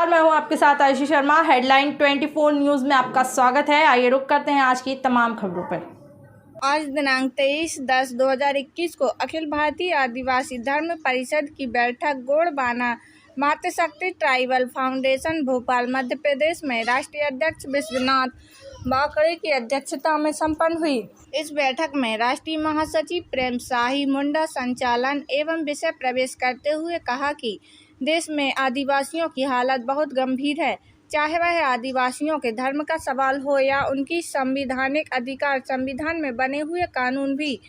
नमस्कार, मैं हूं आपके साथ आयुषी शर्मा। हेडलाइन 24 न्यूज़ में आपका स्वागत है। आइए रुक करते हैं आज की तमाम खबरों पर। आज दिनांक 23/10/2021 को अखिल भारतीय आदिवासी धर्म परिषद की बैठक गोंडवाना मातृशक्ति ट्राइबल फाउंडेशन भोपाल मध्य प्रदेश में राष्ट्रीय अध्यक्ष विश्वनाथ बाकड़े की अध्यक्षता में संपन्न हुई। इस बैठक में राष्ट्रीय महासचिव प्रेम शाही मुंडा संचालन एवं विषय प्रवेश करते हुए कहा कि देश में आदिवासियों की हालत बहुत गंभीर है। चाहे वह आदिवासियों के धर्म का सवाल हो या उनकी संवैधानिक अधिकार, संविधान में बने हुए कानून भी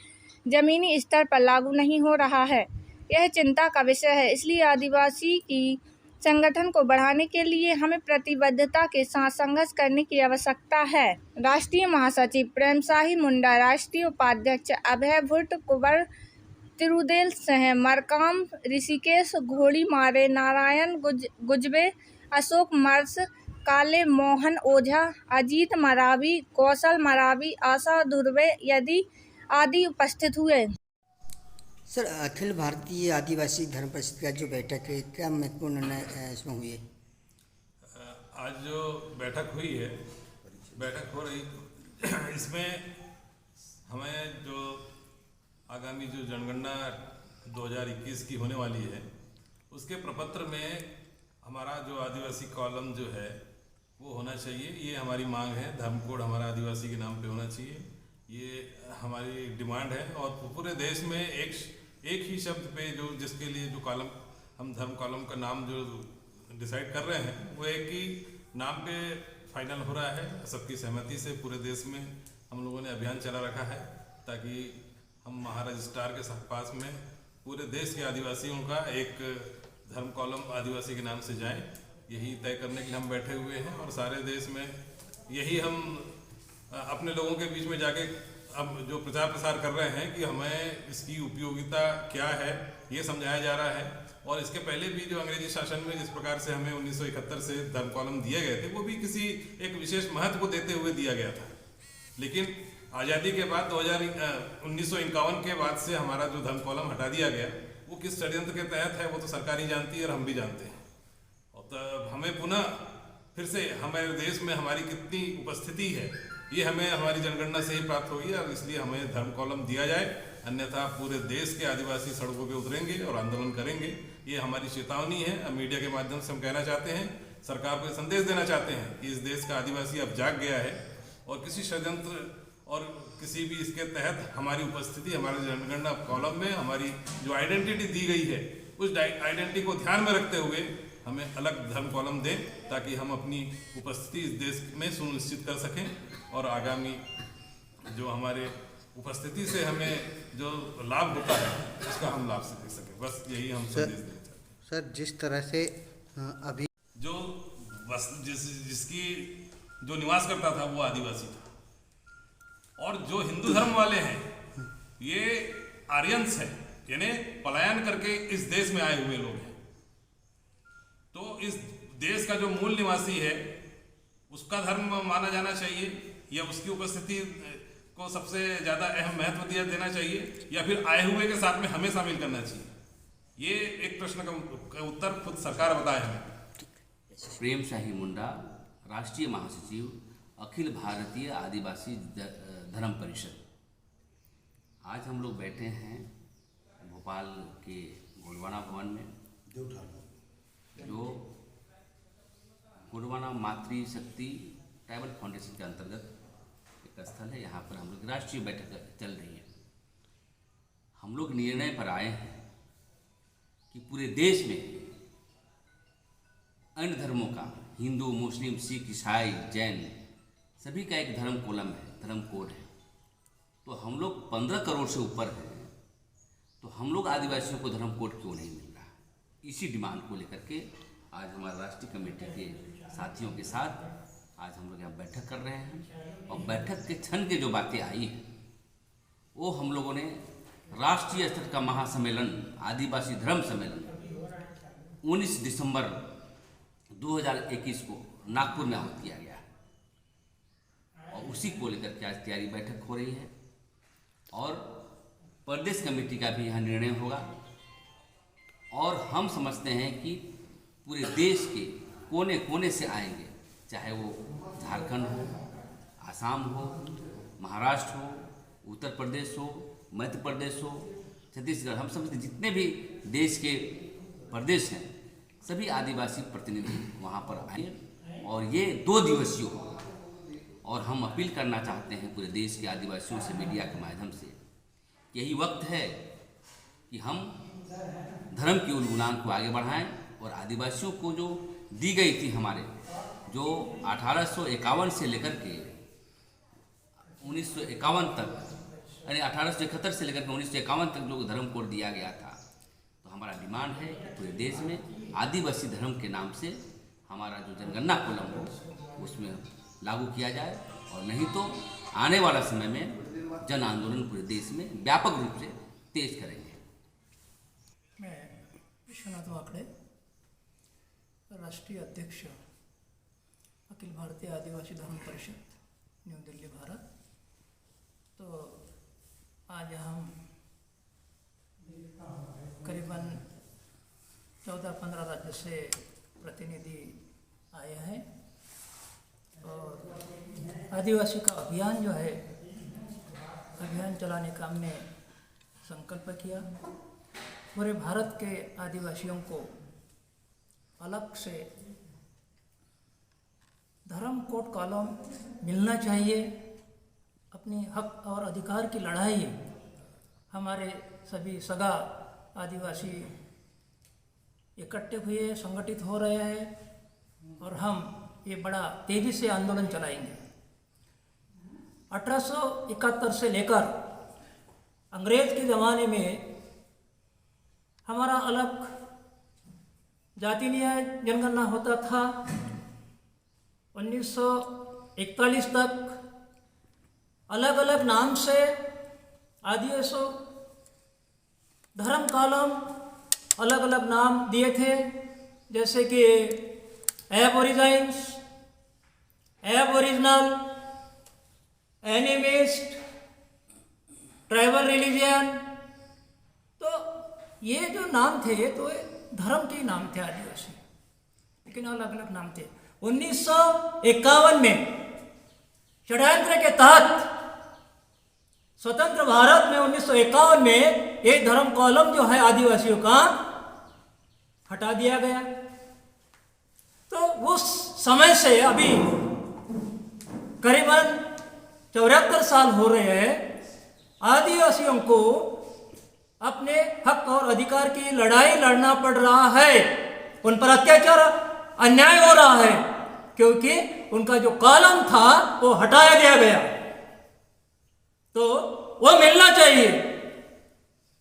जमीनी स्तर पर लागू नहीं हो रहा है। यह चिंता का विषय है। इसलिए आदिवासी की संगठन को बढ़ाने के लिए हमें प्रतिबद्धता के साथ संघर्ष करने की आवश्यकता है। राष्ट्रीय महासचिव प्रेम शाही मुंडा, राष्ट्रीय उपाध्यक्ष अभय भुट्ट, कुंवर तिरुदेल सह मरकाम, ऋषिकेश घोड़ी मारे, नारायण गुजबे, अशोक मर्स, काले मोहन ओझा, अजीत मरावी, कौशल मरावी, आशा धुर्वे आदि उपस्थित हुए। सर, अखिल भारतीय आदिवासी धर्म परिषद का जो बैठक है, क्या महत्वपूर्ण निर्णय इसमें हुए? आज जो बैठक हुई है, बैठक हो रही, इसमें हमें जो आगामी जो जनगणना 2021 की होने वाली है, उसके प्रपत्र में हमारा जो आदिवासी कॉलम जो है वो होना चाहिए। ये हमारी मांग है। धर्म कोड हमारा आदिवासी के नाम पे होना चाहिए, ये हमारी डिमांड है। और पूरे देश में एक ही शब्द पे जो जिसके लिए जो कॉलम हम धर्म कॉलम का नाम जो डिसाइड कर रहे हैं, वो एक ही नाम पे फाइनल हो रहा है। सबकी सहमति से पूरे देश में हम लोगों ने अभियान चला रखा है ताकि हम महारजिस्ट्रार के पास में पूरे देश के आदिवासियों का एक धर्म कॉलम आदिवासी के नाम से जाए। यही तय करने के लिए हम बैठे हुए हैं और सारे देश में यही हम अपने लोगों के बीच में जाके अब जो प्रचार प्रसार कर रहे हैं कि हमें इसकी उपयोगिता क्या है, ये समझाया जा रहा है। और इसके पहले भी जो अंग्रेजी शासन में जिस प्रकार से हमें 1971 से धर्म कॉलम दिए गए थे, वो भी किसी एक विशेष महत्व को देते हुए दिया गया था। लेकिन आज़ादी के बाद 1951 के बाद से हमारा जो धर्म कॉलम हटा दिया गया, वो किस षड्यंत्र के तहत है वो तो सरकार ही जानती है और हम भी जानते हैं। और तब हमें पुनः फिर से हमारे देश में हमारी कितनी उपस्थिति है, ये हमें हमारी जनगणना से ही प्राप्त होगी और इसलिए हमें धर्म कॉलम दिया जाए। अन्यथा पूरे देश के आदिवासी सड़कों पे उतरेंगे और आंदोलन करेंगे। ये हमारी चेतावनी है। अब मीडिया के माध्यम से हम कहना चाहते हैं, सरकार को संदेश देना चाहते हैं कि इस देश का आदिवासी अब जाग गया है और किसी षड्यंत्र और किसी भी इसके तहत हमारी उपस्थिति, हमारे जनगणना कॉलम में हमारी जो आइडेंटिटी दी गई है, उस आइडेंटिटी को ध्यान में रखते हुए हमें अलग धर्म कॉलम दें ताकि हम अपनी उपस्थिति इस देश में सुनिश्चित कर सकें और आगामी जो हमारे उपस्थिति से हमें जो लाभ होता है उसका हम लाभ से दे सकें। बस यही हम संदेश देना चाहते हैं। सर, जिस तरह से अभी जो बस जिसकी जो निवास करता था वो आदिवासी था और जो हिंदू धर्म वाले हैं ये आर्यंस है, यानी पलायन करके इस देश में आए हुए लोग हैं। तो इस देश का जो मूल निवासी है उसका धर्म माना जाना चाहिए या उसकी उपस्थिति को सबसे ज़्यादा अहम महत्व देना चाहिए या फिर आए हुए के साथ में हमें शामिल करना चाहिए? ये एक प्रश्न का उत्तर खुद सरकार बताए हमें। प्रेम शाही मुंडा, राष्ट्रीय महासचिव, अखिल भारतीय आदिवासी धर्म परिषद। आज हम लोग बैठे हैं भोपाल के गोंडवाना भवन में, जो गोंडवाना मातृशक्ति ट्राइबल फाउंडेशन के अंतर्गत एक स्थल है। यहाँ पर हम लोग राष्ट्रीय बैठक चल रही है। हम लोग निर्णय पर आए हैं कि पूरे देश में अन्य धर्मों का, हिंदू, मुस्लिम, सिख, ईसाई, जैन, सभी का एक धर्म कॉलम है, धर्म कोड है। तो हम लोग 15 करोड़ से ऊपर हैं, तो हम लोग आदिवासियों को धर्म कोड क्यों नहीं मिल रहा? इसी डिमांड को लेकर के आज हमारे राष्ट्रीय कमेटी के साथियों के साथ आज हम लोग यहाँ बैठक कर रहे हैं। और बैठक के क्षण के जो बातें आई हैं वो हम लोगों ने राष्ट्रीय स्तर का महासम्मेलन, आदिवासी धर्म सम्मेलन 19 दिसंबर 2021 को नागपुर में आयोजित किया गया और उसी को लेकर के आज तैयारी बैठक हो रही है। और प्रदेश कमेटी का भी यहाँ निर्णय होगा। और हम समझते हैं कि पूरे देश के कोने कोने से आएंगे, चाहे वो झारखंड हो, आसाम हो, महाराष्ट्र हो, उत्तर प्रदेश हो, मध्य प्रदेश हो, छत्तीसगढ़, हम सब जितने भी देश के प्रदेश हैं सभी आदिवासी प्रतिनिधि वहाँ पर आए और ये 2 दिवसीय हो। और हम अपील करना चाहते हैं पूरे देश के आदिवासियों से मीडिया के माध्यम से, यही वक्त है कि हम धर्म की उन्मूलन को आगे बढ़ाएं और आदिवासियों को जो दी गई थी हमारे, जो 1851 से लेकर के 1951 तक, यानी 1871 से लेकर के 1951 तक जो धर्म कोड दिया गया था, तो हमारा डिमांड है कि पूरे देश में आदिवासी धर्म के नाम से हमारा जो जनगणना कॉलम हो उसमें लागू किया जाए, और नहीं तो आने वाला समय में जन आंदोलन पूरे देश में व्यापक रूप से तेज करेंगे। मैं विश्वनाथ वाकड़े, राष्ट्रीय अध्यक्ष अखिल भारतीय आदिवासी धर्म परिषद, न्यू दिल्ली, भारत। तो आज हम करीबन 14-15 राज्य से प्रतिनिधि आए हैं और आदिवासी का अभियान जो है, अभियान चलाने का हमने संकल्प किया। पूरे भारत के आदिवासियों को अलग से धर्म कोड कॉलम मिलना चाहिए। अपने हक और अधिकार की लड़ाई हमारे सभी सगा आदिवासी इकट्ठे हुए, संगठित हो रहे हैं और हम ये बड़ा तेजी से आंदोलन चलाएंगे। 1871 से लेकर अंग्रेज के ज़माने में हमारा अलग जाति न्याय जनगणना होता था। 1941 तक अलग अलग नाम से आदिवासियों धर्म कॉलम अलग अलग नाम दिए थे, जैसे कि Aborigines, aboriginal, animist, tribal religion. तो ये जो नाम थे तो ये धर्म के नाम थे आदिवासी, लेकिन अलग अलग नाम थे। 1951 में षड्यंत्र के तहत स्वतंत्र भारत में 1951 में एक धर्म कॉलम जो है आदिवासियों का हटा दिया गया। तो उस समय से अभी करीबन 74 साल हो रहे हैं आदिवासियों को अपने हक और अधिकार की लड़ाई लड़ना पड़ रहा है। उन पर अत्याचार, अन्याय हो रहा है, क्योंकि उनका जो कॉलम था वो हटाया गया। तो वो मिलना चाहिए,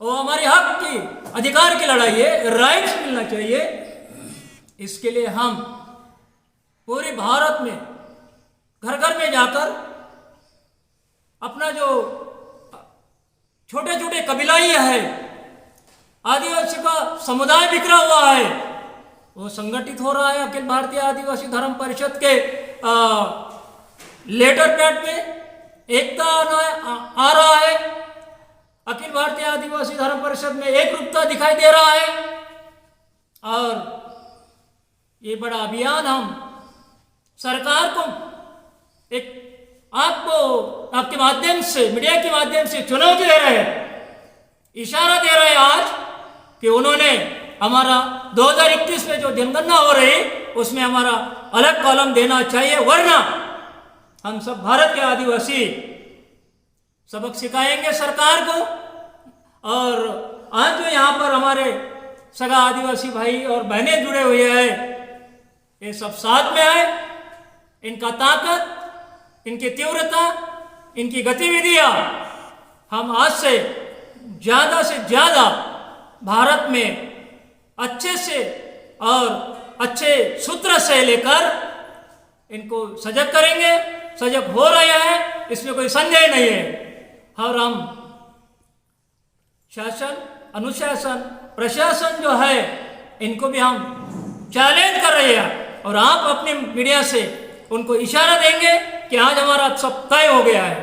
वो हमारे हक की अधिकार की लड़ाई है, राइट्स मिलना चाहिए। इसके लिए हम पूरे भारत में घर घर में जाकर अपना जो छोटे छोटे कबीलाई है, आदिवासी का समुदाय बिखरा हुआ है, वो संगठित हो रहा है। अखिल भारतीय आदिवासी धर्म परिषद के लेटर पैड में एकता आ रहा है। अखिल भारतीय आदिवासी धर्म परिषद में एक रूपता दिखाई दे रहा है और ये बड़ा अभियान हम सरकार को एक आपको आपके माध्यम से, मीडिया के माध्यम से चुनौती दे रहे हैं, इशारा दे रहे हैं आज कि उन्होंने हमारा 2021 में जो जनगणना हो रही उसमें हमारा अलग कॉलम देना चाहिए, वरना हम सब भारत के आदिवासी सबक सिखाएंगे सरकार को। और आज जो यहाँ पर हमारे सगा आदिवासी भाई और बहनें जुड़े हुए हैं, ये सब साथ में आए। इनका ताकत, इनकी तीव्रता, इनकी गतिविधियां हम आज से ज़्यादा भारत में अच्छे से और अच्छे सूत्र से लेकर इनको सजग करेंगे। सजग हो रहे हैं, इसमें कोई संदेह नहीं है। और हम शासन, अनुशासन, प्रशासन जो है, इनको भी हम चैलेंज कर रहे हैं और आप अपने मीडिया से उनको इशारा देंगे कि आज हमारा सब तय हो गया है।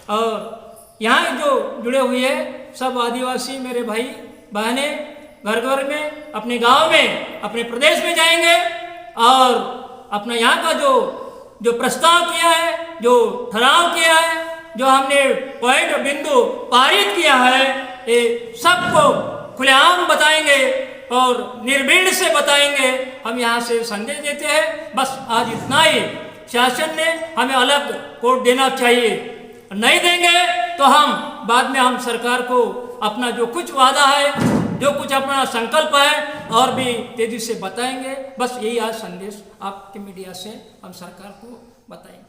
और यहाँ जो जुड़े हुए हैं सब आदिवासी मेरे भाई बहनें घर घर में, अपने गांव में, अपने प्रदेश में जाएंगे और अपना यहाँ का जो प्रस्ताव किया है, जो ठहराव किया है, जो हमने पॉइंट बिंदु पारित किया है, ये सबको खुलेआम बताएंगे और निर्भीड़ से बताएंगे। हम यहाँ से संदेश देते हैं, बस आज इतना ही। शासन ने हमें अलग कोर्ट देना चाहिए, नहीं देंगे तो हम बाद में हम सरकार को अपना जो कुछ वादा है, जो कुछ अपना संकल्प है, और भी तेजी से बताएंगे। बस यही आज संदेश आपके मीडिया से हम सरकार को बताएंगे।